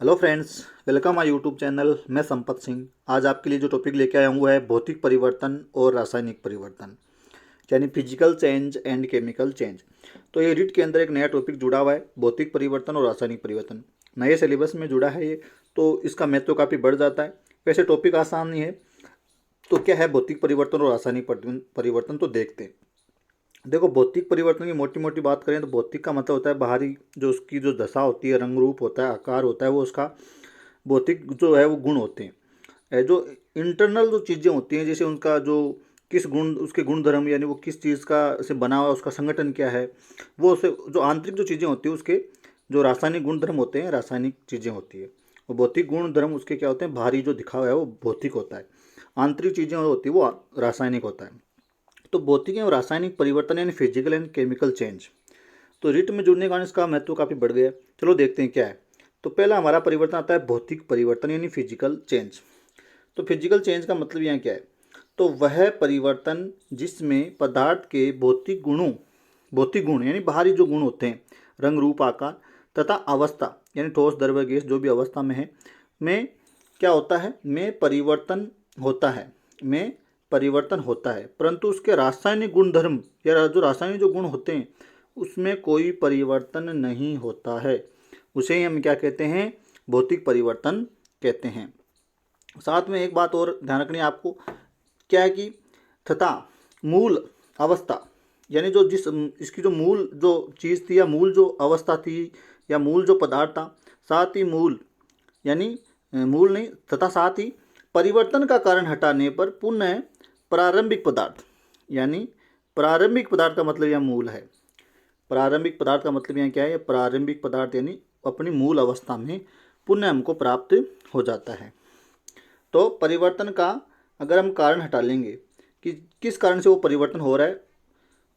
Hello friends, welcome my YouTube channel. मैं संपत सिंह। आज आपके लिए जो टॉपिक लेके आया हूँ वो है भौतिक परिवर्तन और रासायनिक परिवर्तन, यानी physical change and chemical change. तो ये रीट के अंदर एक नया टॉपिक जुड़ा हुआ है, भौतिक परिवर्तन और रासायनिक परिवर्तन। नए सिलेबस में जुड़ा है ये, तो इसका महत्व काफ़ी बढ़ जाता है। वैसे टॉपिक आसान नहीं है। तो क्या है भौतिक परिवर्तन और रासायनिक परिवर्तन, तो देखते हैं। देखो, भौतिक परिवर्तन की मोटी मोटी बात करें तो भौतिक का मतलब होता है बाहरी, जो उसकी जो दशा होती है, रंग रूप होता है, आकार होता है, वो उसका भौतिक जो है वो गुण होते हैं। जो इंटरनल जो चीज़ें होती हैं, जैसे उनका जो किस गुण, उसके गुण धर्म, यानी वो किस चीज़ का से बना हुआ है, उसका संगठन क्या है, वो उसे जो आंतरिक जो चीज़ें होती है उसके जो रासायनिक गुण धर्म होते हैं, रासायनिक चीज़ें होती है। और भौतिक गुण धर्म उसके क्या होते हैं, बाहरी जो दिखा हुआ है वो भौतिक होता है, आंतरिक चीज़ें होती है वो रासायनिक होता है। तो भौतिक एवं रासायनिक परिवर्तन यानी फिजिकल एंड केमिकल चेंज। तो रिट में जुड़ने के कारण इसका महत्व काफ़ी बढ़ गया है। चलो देखते हैं क्या है। तो पहला हमारा परिवर्तन आता है भौतिक परिवर्तन यानी फिजिकल चेंज। तो फिजिकल चेंज का मतलब यहाँ क्या है, तो वह परिवर्तन जिसमें पदार्थ के भौतिक गुण यानी बाहरी जो गुण होते हैं, रंग रूप आकार तथा अवस्था, यानी ठोस द्रव्य गैस जो भी अवस्था में है, में क्या होता है, में परिवर्तन होता है, में परिवर्तन होता है, परंतु उसके रासायनिक गुणधर्म या जो रासायनिक जो गुण होते हैं उसमें कोई परिवर्तन नहीं होता है। उसे ही हम क्या कहते हैं, भौतिक परिवर्तन कहते हैं। साथ में एक बात और ध्यान रखनी है आपको, क्या है कि तथा मूल अवस्था, यानी जो जिस इसकी जो मूल जो चीज़ थी या मूल जो अवस्था थी या मूल जो पदार्थ था, साथ ही मूल यानी मूल नहीं, तथा साथ ही परिवर्तन का कारण हटाने पर पुनः प्रारंभिक पदार्थ, यानी प्रारंभिक पदार्थ का मतलब यह मूल है। प्रारंभिक पदार्थ का मतलब यहाँ क्या है, प्रारंभिक पदार्थ यानी अपनी मूल अवस्था में पुनः हमको प्राप्त हो जाता है। तो परिवर्तन का अगर हम कारण हटा लेंगे कि किस कारण से वो परिवर्तन हो रहा है,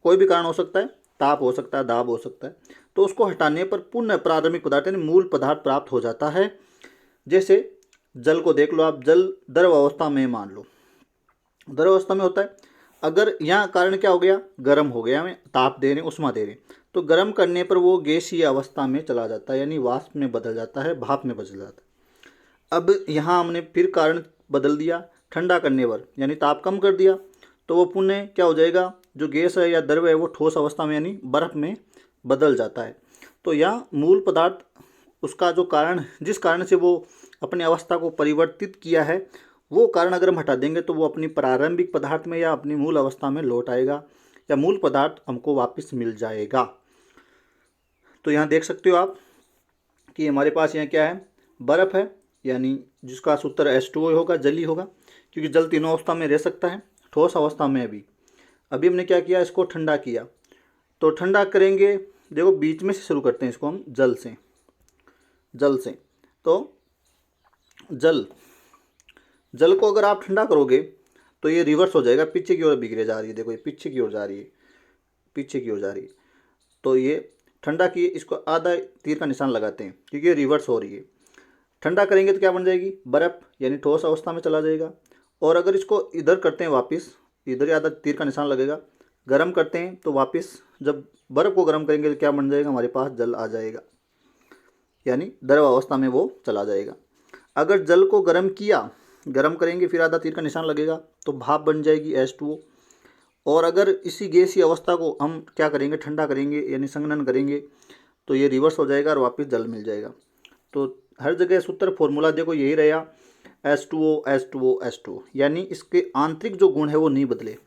कोई भी कारण हो सकता है, ताप हो सकता है, दाब हो सकता है, तो उसको हटाने पर पुनः प्रारंभिक पदार्थ यानी मूल पदार्थ प्राप्त हो जाता है। जैसे जल को देख लो आप, जल द्रव अवस्था में मान लो, द्रव अवस्था में होता है। अगर यहाँ कारण क्या हो गया, गर्म हो गया, हमें ताप दे रहे हैं, उष्मा दे रहे हैं, तो गर्म करने पर वो गैसीय अवस्था में चला जाता है, यानी वाष्प में बदल जाता है, भाप में बदल जाता है। अब यहाँ हमने फिर कारण बदल दिया, ठंडा करने पर यानी ताप कम कर दिया, तो वो पुनः क्या हो जाएगा, जो गैस है या द्रव है वो ठोस अवस्था में यानी बर्फ में बदल जाता है। तो यहाँ मूल पदार्थ, उसका जो कारण, जिस कारण से वो अपनी अवस्था को परिवर्तित किया है, वो कारण अगर हम हटा देंगे तो वो अपनी प्रारंभिक पदार्थ में या अपनी मूल अवस्था में लौट आएगा, या मूल पदार्थ हमको वापस मिल जाएगा। तो यहाँ देख सकते हो आप कि हमारे पास यहाँ क्या है, बर्फ़ है, यानी जिसका सूत्र H2O होगा, जल ही होगा, क्योंकि जल तीनों अवस्था में रह सकता है, ठोस अवस्था में भी। अभी हमने क्या किया, इसको ठंडा किया। तो ठंडा करेंगे, देखो बीच में से शुरू करते हैं इसको हम, जल से। तो जल जल को अगर आप ठंडा करोगे तो ये रिवर्स हो जाएगा, पीछे की ओर बिगड़े जा रही है। देखो ये पीछे की ओर जा रही है, पीछे की ओर जा रही है। तो ये ठंडा किए, इसको आधा तीर का निशान लगाते हैं क्योंकि ये रिवर्स हो रही है। ठंडा करेंगे तो क्या बन जाएगी, बर्फ़, यानी ठोस अवस्था में चला जाएगा। और अगर इसको इधर करते हैं वापस, इधर ही आधा तीर का निशान लगेगा, गर्म करते हैं तो वापस जब बर्फ़ को गर्म करेंगे तो क्या बन जाएगा, हमारे पास जल आ जाएगा, यानी द्रव अवस्था में वो चला जाएगा। अगर जल को गर्म किया, गर्म करेंगे फिर आधा तीर का निशान लगेगा तो भाप बन जाएगी H2O। और अगर इसी गैसीय अवस्था को हम क्या करेंगे, ठंडा करेंगे यानी संघनन करेंगे, तो ये रिवर्स हो जाएगा और वापस जल मिल जाएगा। तो हर जगह सूत्र फॉर्मूला देखो यही रहा, H2O, यानी इसके आंतरिक जो गुण है वो नहीं बदले।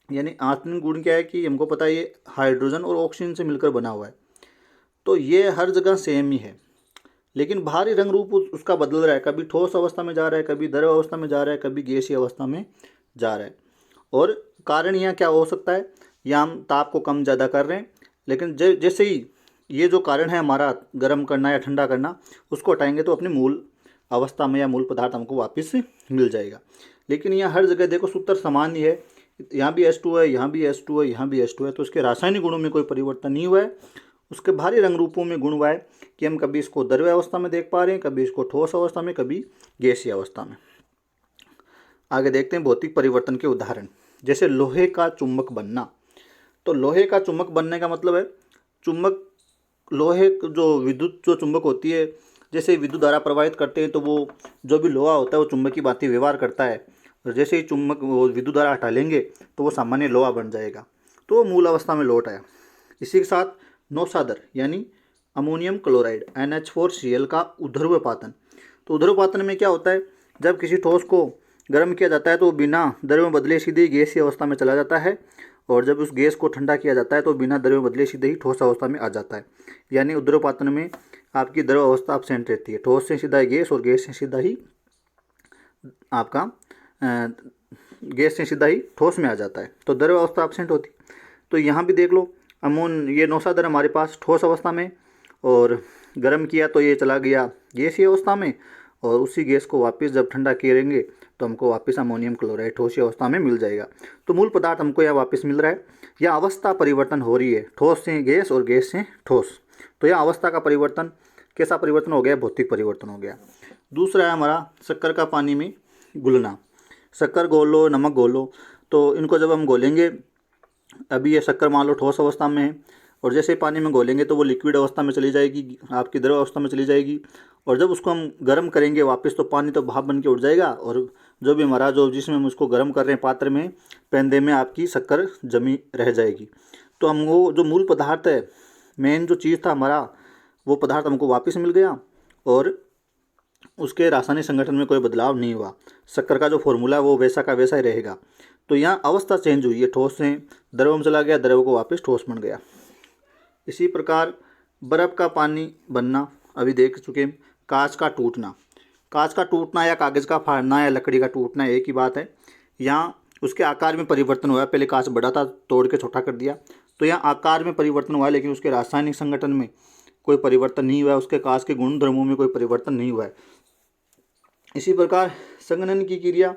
यानी आंतरिक गुण क्या है कि हमको पता है ये हाइड्रोजन और ऑक्सीजन से मिलकर बना हुआ है, तो ये हर जगह सेम ही है। लेकिन बाहरी रंग रूप उसका बदल रहा है, कभी ठोस अवस्था में जा रहा है, कभी द्रव अवस्था में जा रहा है, कभी गैसीय अवस्था में जा रहा है। और कारण यहाँ क्या हो सकता है, या हम ताप को कम ज़्यादा कर रहे हैं, लेकिन जैसे ही ये जो कारण है हमारा गर्म करना या ठंडा करना, उसको हटाएंगे तो अपनी मूल अवस्था में या मूल पदार्थ हमको वापस मिल जाएगा। लेकिन यहाँ हर जगह देखो सूत्र समान ही है, यहाँ भी H2O है, यहाँ भी H2O है, यहाँ भी H2O है, तो इसके रासायनिक गुणों में कोई परिवर्तन नहीं हुआ है। उसके बाहरी रंग रूपों में गुण हुआ है कि हम कभी इसको द्रव्य अवस्था में देख पा रहे हैं, कभी इसको ठोस अवस्था में, कभी गैसीय अवस्था में। आगे देखते हैं भौतिक परिवर्तन के उदाहरण, जैसे लोहे का चुंबक बनना। तो लोहे का चुंबक बनने का मतलब है, चुंबक लोहे जो विद्युत जो चुंबक होती है, जैसे विद्युत धारा प्रवाहित करते हैं तो वो जो भी लोहा होता है वो चुंबक की भांति व्यवहार करता है, और जैसे ही चुंबक वो विद्युत धारा हटा लेंगे तो वो सामान्य लोहा बन जाएगा, तो वो मूल अवस्था में लौट आया। इसी के साथ नौसादर यानी अमोनियम क्लोराइड NH4Cl का ऊर्ध्वपातन। तो ऊर्ध्वपातन में क्या होता है, जब किसी ठोस को गर्म किया जाता है तो बिना द्रव्य में बदले सीधे गैसीय अवस्था में चला जाता है, और जब उस गैस को ठंडा किया जाता है तो बिना द्रव्य में बदले सीधे ही ठोस अवस्था में आ जाता है। यानी ऊर्ध्वपातन में आपकी द्रव अवस्था अपसेंट रहती है, ठोस से सीधा गैस और गैस से सीधा ही आपका गैस से सीधा ही ठोस में आ जाता है, तो द्रव अवस्था अपसेंट होती। तो यहाँ भी देख लो, ये नौसादर हमारे पास ठोस अवस्था में, और गर्म किया तो ये चला गया गैसीय अवस्था में, और उसी गैस को वापस जब ठंडा करेंगे तो हमको वापस अमोनियम क्लोराइड ठोस अवस्था में मिल जाएगा। तो मूल पदार्थ हमको यह वापस मिल रहा है, यह अवस्था परिवर्तन हो रही है, ठोस से गैस और गैस से ठोस। तो यह अवस्था का परिवर्तन कैसा परिवर्तन हो गया, भौतिक परिवर्तन हो गया। दूसरा है हमारा शक्कर का पानी में घुलना। शक्कर घोलो, नमक घोलो, तो इनको जब हम घोलेंगे, अभी ये शक्कर मान लो ठोस अवस्था में है, और जैसे पानी में घोलेंगे तो वो लिक्विड अवस्था में चली जाएगी, आपकी द्रव अवस्था में चली जाएगी, और जब उसको हम गर्म करेंगे वापस तो पानी तो भाप बन के उठ जाएगा, और जो भी हमारा जिसमें हम उसको गर्म कर रहे हैं पात्र में, पेंदे में आपकी शक्कर जमी रह जाएगी। तो हम वो जो मूल पदार्थ है, मेन जो चीज़ था हमारा, वो पदार्थ हमको वापस मिल गया, और उसके रासायनिक संगठन में कोई बदलाव नहीं हुआ। शक्कर का जो फॉर्मूला है वो वैसा का वैसा ही रहेगा। तो यहाँ अवस्था चेंज हुई है, ठोस से द्रव में चला गया, द्रव को वापस ठोस बन गया। इसी प्रकार बर्फ़ का पानी बनना अभी देख चुके हैं। कांच का टूटना, कांच का टूटना या कागज़ का फाड़ना या लकड़ी का टूटना एक ही बात है। यहाँ उसके आकार में परिवर्तन हुआ, पहले कांच बड़ा था, तोड़ के छोटा कर दिया, तो यहाँ आकार में परिवर्तन हुआ, लेकिन उसके रासायनिक संगठन में कोई परिवर्तन नहीं हुआ है, उसके कांच के गुणधर्मों में कोई परिवर्तन नहीं हुआ है। इसी प्रकार संघनन की क्रिया,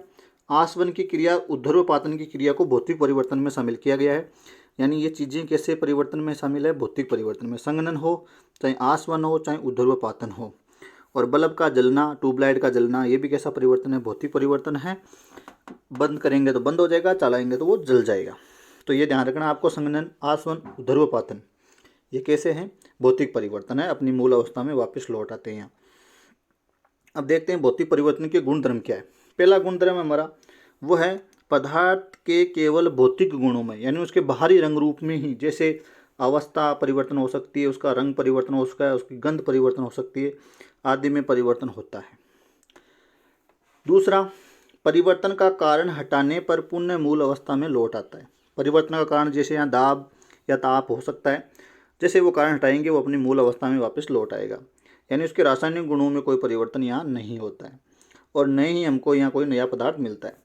आसवन की क्रिया, ऊर्ध्वपातन की क्रिया को भौतिक परिवर्तन में शामिल किया गया है। यानी ये चीज़ें कैसे परिवर्तन में शामिल है, भौतिक परिवर्तन में। संघनन हो, चाहे आसवन हो, चाहे ऊर्ध्वपातन हो। और बल्ब का जलना, ट्यूबलाइट का जलना, ये भी कैसा परिवर्तन है, भौतिक परिवर्तन है। बंद करेंगे तो बंद हो जाएगा, चलाएंगे तो वो जल जाएगा। तो ये ध्यान रखना आपको, संघनन, आसवन, ऊर्ध्वपातन ये कैसे हैं, भौतिक परिवर्तन है, अपनी मूल अवस्था में वापस लौट आते हैं। अब देखते हैं भौतिक परिवर्तन के गुणधर्म क्या है। पहला गुणधर्म हमारा वो है पदार्थ के केवल भौतिक गुणों में, यानी उसके बाहरी रंग रूप में ही, जैसे अवस्था परिवर्तन हो सकती है, उसका रंग परिवर्तन हो सकता है, उसकी गंध परिवर्तन हो सकती है, आदि में परिवर्तन होता है। दूसरा, परिवर्तन का कारण हटाने पर पुनः मूल अवस्था में लौट आता है। परिवर्तन का कारण जैसे यहाँ दाब या ताप हो सकता है, जैसे वो कारण हटाएंगे वो अपनी मूल अवस्था में वापस लौट आएगा। यानी उसके रासायनिक गुणों में कोई परिवर्तन यहाँ नहीं होता है, और न ही हमको यहाँ कोई नया पदार्थ मिलता है।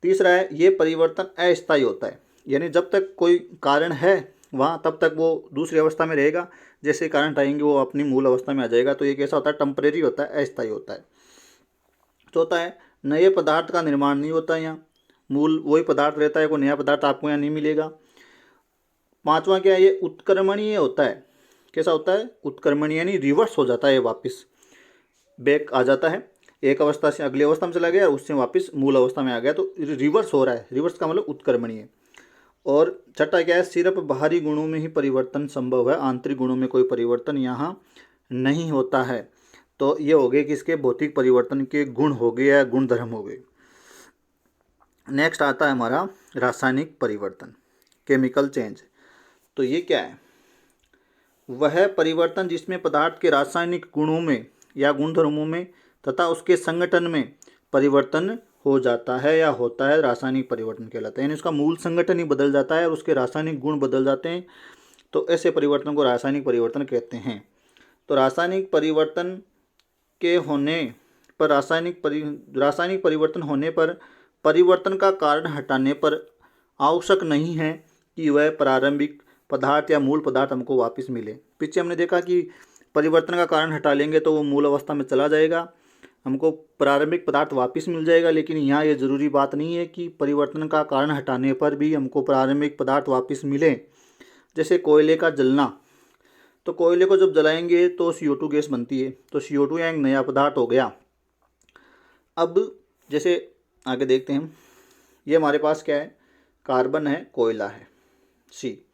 तीसरा है, ये परिवर्तन अस्थायी होता है, यानी जब तक कोई कारण है वहाँ तब तक वो दूसरी अवस्था में रहेगा, जैसे कारण हटाएंगे वो अपनी मूल अवस्था में आ जाएगा। तो ये कैसा होता है, टेम्परेरी होता है, अस्थायी होता है। चौथा है, नए पदार्थ का निर्माण नहीं होता है, यहाँ मूल वही पदार्थ रहता है, कोई नया पदार्थ आपको यहाँ नहीं मिलेगा। पांचवा क्या है, ये उत्क्रमणीय होता है। कैसा होता है, उत्क्रमणीय, यानी रिवर्स हो जाता है, वापस बैक आ जाता है, एक अवस्था से अगली अवस्था में चला गया, उससे वापस मूल अवस्था में आ गया, तो रिवर्स हो रहा है। रिवर्स का मतलब उत्क्रमणीय। और छठा क्या है, सिर्फ बाहरी गुणों में ही परिवर्तन संभव है, आंतरिक गुणों में कोई परिवर्तन यहाँ नहीं होता है। तो ये हो गए कि इसके भौतिक परिवर्तन के गुण हो गए या गुणधर्म हो गए। नेक्स्ट आता है हमारा रासायनिक परिवर्तन, केमिकल चेंज। तो ये क्या है, वह परिवर्तन जिसमें पदार्थ के रासायनिक गुणों में या गुणधर्मों में तथा उसके संगठन में परिवर्तन हो जाता है या होता है, रासायनिक परिवर्तन कहलाता है। यानी उसका मूल संगठन ही बदल जाता है और उसके रासायनिक गुण बदल जाते हैं, तो ऐसे परिवर्तन को रासायनिक परिवर्तन कहते हैं। तो रासायनिक परिवर्तन के होने पर, रासायनिक परिवर्तन होने पर परिवर्तन का कारण हटाने पर आवश्यक नहीं है कि वह प्रारंभिक पदार्थ या मूल पदार्थ हमको वापस मिले। पीछे हमने देखा कि परिवर्तन का कारण हटा लेंगे तो वो मूल अवस्था में चला जाएगा, हमको प्रारंभिक पदार्थ वापस मिल जाएगा। लेकिन यहाँ ये ज़रूरी बात नहीं है कि परिवर्तन का कारण हटाने पर भी हमको प्रारंभिक पदार्थ वापस मिले। जैसे कोयले का जलना, तो कोयले को जब जलाएंगे तो CO2 गैस बनती है, तो CO2 यहाँ एक नया पदार्थ हो गया। अब जैसे आगे देखते हैं, ये हमारे पास क्या है, कार्बन है, कोयला है,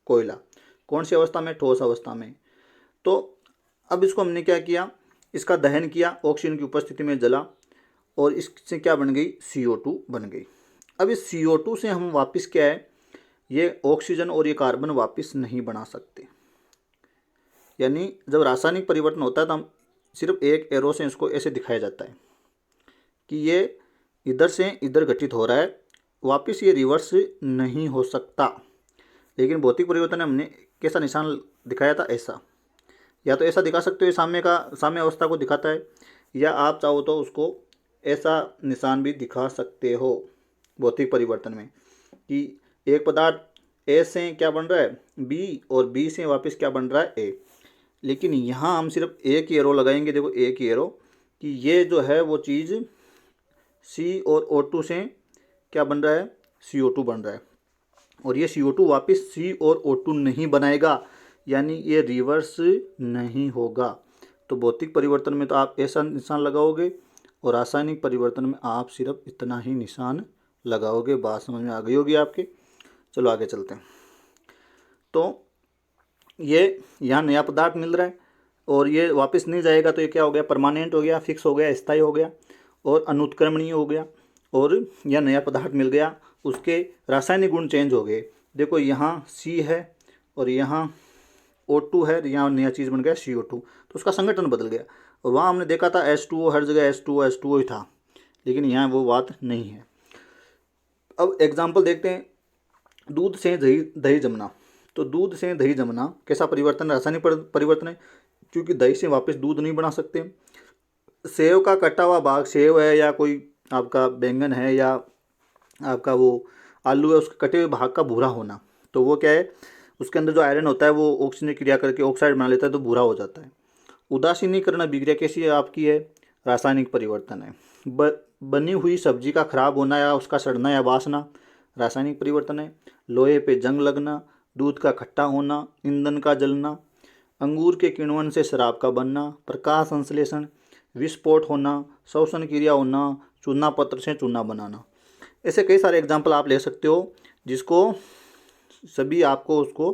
कोयला कौन सी अवस्था में, ठोस अवस्था में। तो अब इसको हमने क्या किया, इसका दहन किया, ऑक्सीजन की उपस्थिति में जला और इससे क्या बन गई, CO2 बन गई। अब इस CO2 से हम वापस क्या है, ये ऑक्सीजन और ये कार्बन वापस नहीं बना सकते। यानी जब रासायनिक परिवर्तन होता है तो हम सिर्फ एक एरो से इसको ऐसे दिखाया जाता है कि ये इधर से इधर घटित हो रहा है, वापस ये रिवर्स नहीं हो सकता। लेकिन भौतिक परिवर्तन में हमने कैसा निशान दिखाया था, ऐसा, या तो ऐसा दिखा सकते हो, साम्य अवस्था को दिखाता है, या आप चाहो तो उसको ऐसा निशान भी दिखा सकते हो भौतिक परिवर्तन में कि एक पदार्थ ए से क्या बन रहा है, बी, और बी से वापस क्या बन रहा है, ए। लेकिन यहाँ हम सिर्फ एक ही एरो लगाएंगे, देखो एक ही एरो, कि ये जो है वो चीज़ C और O2 से क्या बन रहा है, CO2 बन रहा है, और ये CO2 वापस C और O2 नहीं बनाएगा, यानी ये रिवर्स नहीं होगा। तो भौतिक परिवर्तन में तो आप ऐसा निशान लगाओगे और रासायनिक परिवर्तन में आप सिर्फ इतना ही निशान लगाओगे। बात समझ में आ गई होगी आपके। चलो आगे चलते हैं। तो ये यहाँ नया पदार्थ मिल रहा है और ये वापस नहीं जाएगा, तो ये क्या हो गया, परमानेंट हो गया, फिक्स हो गया, स्थायी हो गया और अनुत्क्रमणीय हो गया। और यह नया पदार्थ मिल गया, उसके रासायनिक गुण चेंज हो गए। देखो यहाँ C है और यहाँ O2 है, यहाँ नया चीज़ बन गया CO2, तो उसका संगठन बदल गया। और वहाँ हमने देखा था H2O, हर जगह H2O ही था, लेकिन यहाँ वो बात नहीं है। अब एग्जाम्पल देखते हैं, दूध से दही जमना। तो दूध से दही जमना कैसा परिवर्तन, रासायनिक परिवर्तन है, क्योंकि दही से वापस दूध नहीं बना सकते। सेव का कटा हुआ भाग, सेव है या कोई आपका बैंगन है या आपका वो आलू है, उसके कटे हुए भाग का भूरा होना, तो वो क्या है, उसके अंदर जो आयरन होता है वो ऑक्सीजन क्रिया करके ऑक्साइड बना लेता है, तो भूरा हो जाता है। उदासीनीकरण अभिक्रिया कैसी है आपकी, है रासायनिक परिवर्तन है। बनी हुई सब्जी का खराब होना या उसका सड़ना या वासना रासायनिक परिवर्तन है। लोहे पे जंग लगना, दूध का खट्टा होना, ईंधन का जलना, अंगूर के किण्वन से शराब का बनना, प्रकाश संश्लेषण, विस्फोट होना, श्वसन क्रिया होना, चूना पत्र से चूना बनाना। ऐसे कई सारे एग्जाम्पल आप ले सकते हो, जिसको सभी आपको उसको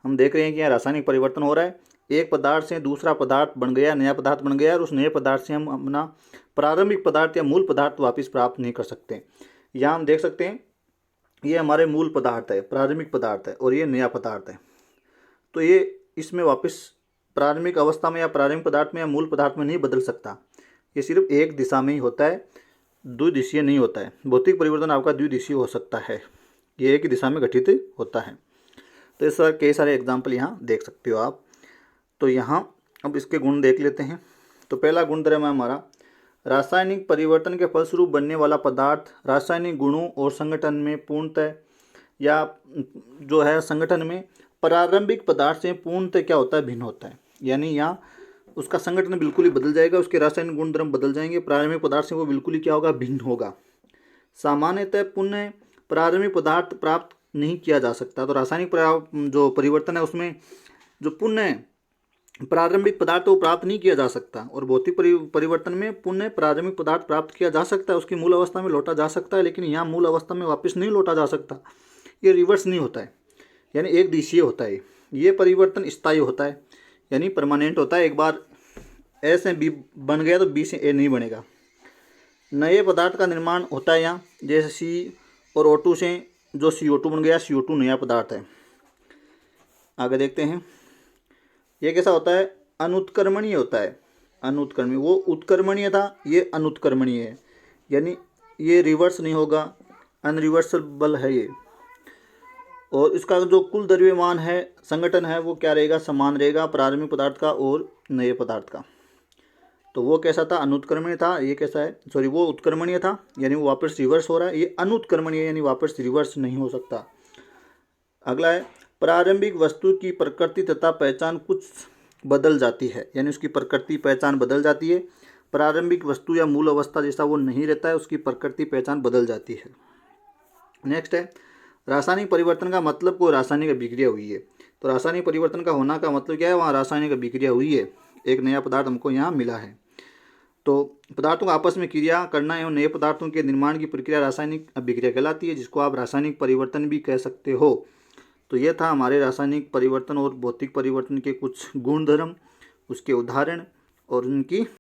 हम देख रहे हैं कि यहाँ रासायनिक परिवर्तन हो रहा है। एक पदार्थ से दूसरा पदार्थ बन गया, नया पदार्थ बन गया, और उस नए पदार्थ से हम अपना प्रारंभिक पदार्थ या मूल पदार्थ वापस प्राप्त नहीं कर सकते। यहाँ हम देख सकते हैं ये हमारे मूल पदार्थ है, प्रारंभिक पदार्थ है, और ये नया पदार्थ है। तो ये इसमें वापस प्रारंभिक अवस्था में या प्रारंभिक पदार्थ में या मूल पदार्थ में नहीं बदल सकता। ये सिर्फ एक दिशा में ही होता है, द्विदिशीय नहीं होता है। भौतिक परिवर्तन आपका द्विदिशीय हो सकता है, ये एक ही दिशा में घटित होता है। तो इस तरह कई सारे एग्जाम्पल यहाँ देख सकते हो आप। तो यहाँ अब इसके गुण देख लेते हैं। तो पहला गुणधर्म है हमारा, रासायनिक परिवर्तन के फलस्वरूप बनने वाला पदार्थ रासायनिक गुणों और संगठन में पूर्णतः या जो है संगठन में प्रारंभिक पदार्थ से पूर्णतः क्या होता है, भिन्न होता है। यानी यहाँ उसका संगठन बिल्कुल ही बदल जाएगा, उसके रासायनिक गुणधर्म बदल जाएंगे, प्रारंभिक पदार्थ से वो बिल्कुल ही क्या होगा, भिन्न होगा। सामान्यतः पुनः प्रारंभिक पदार्थ प्राप्त नहीं किया जा सकता। तो रासायनिक जो परिवर्तन है उसमें जो पुनः प्रारंभिक पदार्थ वो प्राप्त नहीं किया जा सकता, और भौतिक परिवर्तन में पुनः प्रारंभिक पदार्थ प्राप्त किया जा सकता है, उसकी मूल अवस्था में लौटा जा सकता है, लेकिन यहाँ मूल अवस्था में वापस नहीं लौटा जा सकता। ये रिवर्स नहीं होता है, यानी एक दिशीय होता है। ये परिवर्तन स्थायी होता है, यानी परमानेंट होता है। एक बार ए से बी बन गया तो बी से ए नहीं बनेगा। नए पदार्थ का निर्माण होता है यहाँ, जैसे सी और O2 से जो CO2 बन गया, CO2 नया पदार्थ है। आगे देखते हैं, ये कैसा होता है, अनुत्क्रमणीय होता है। अनुत्क्रमणीय, वो उत्क्रमणीय था, ये अनुत्क्रमणीय है, यानी ये रिवर्स नहीं होगा, अनरिवर्सबल है ये। और इसका जो कुल द्रव्यमान है, संगठन है, वो क्या रहेगा, समान रहेगा प्रारंभिक पदार्थ का और नए पदार्थ का। तो वो कैसा था, अनुत्क्रमणीय था। ये कैसा है, सॉरी, वो उत्क्रमणीय था, यानी वो वापस रिवर्स हो रहा है। ये अनुत्क्रमणीय यानी वापस रिवर्स नहीं हो सकता। अगला है, प्रारंभिक वस्तु की प्रकृति तथा पहचान कुछ बदल जाती है, यानी उसकी प्रकृति पहचान बदल जाती है। प्रारंभिक वस्तु या मूल अवस्था जैसा वो नहीं रहता है, उसकी प्रकृति पहचान बदल जाती है। नेक्स्ट है, रासायनिक परिवर्तन का मतलब कोई रासायनिक अभिक्रिया हुई है। तो रासायनिक परिवर्तन का होना का मतलब क्या है, वहाँ रासायनिक अभिक्रिया हुई है, एक नया पदार्थ हमको यहाँ मिला है। तो पदार्थों का आपस में क्रिया करना एवं नए पदार्थों के निर्माण की प्रक्रिया रासायनिक अभिक्रिया कहलाती है, जिसको आप रासायनिक परिवर्तन भी कह सकते हो। तो यह था हमारे रासायनिक परिवर्तन और भौतिक परिवर्तन के कुछ गुणधर्म, उसके उदाहरण और उनकी